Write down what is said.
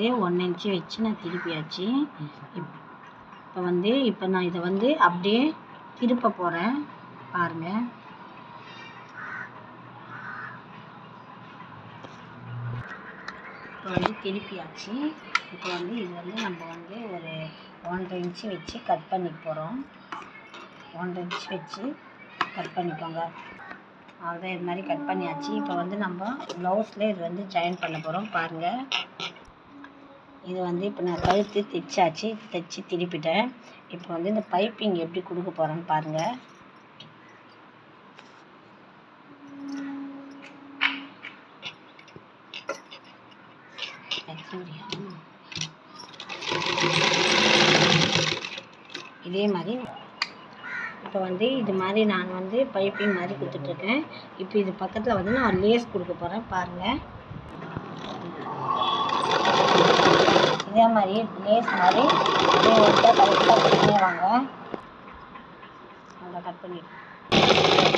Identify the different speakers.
Speaker 1: வந்து 1 இன்ச்சு வச்சு நான் திருப்பியாச்சு. இப்போ நான் இதை வந்து அப்படியே திருப்ப போகிறேன் பாருங்கள். இப்போ வந்து திருப்பியாச்சு. இப்போ வந்து இது வந்து நம்ம வந்து ஒரு 1.5 இன்ச்சு வச்சு கட் பண்ணிக்க போகிறோம். 1.5 இன்ச்சு வச்சு கட் பண்ணிக்கோங்க. அவ்வளோதான், இது மாதிரி கட் பண்ணியாச்சு. இப்போ வந்து நம்ம ப்ளவுஸில் இது வந்து ஜாயின் பண்ண போகிறோம் பாருங்கள். இது வந்து இப்போ நான் கழுத்து தைச்சாச்சு, தைச்சி திருப்பிட்டேன். இப்போ வந்து இந்த பைப்பிங் எப்படி கொடுக்க போகிறேன்னு பாருங்கள். இதே மாதிரி இப்போ வந்து இது மாதிரி நான் வந்து பைப்பிங் மாதிரி கொடுத்துட்ருக்கேன். இப்போ இது பக்கத்தில் வந்து நான் லேஸ் கொடுக்க போகிறேன் பாருங்கள். இதே மாதிரி லேஸ் மாதிரி அப்படியே கரெக்டாக கொடுத்துனே வாங்க. நல்லா கட் பண்ணிட்டு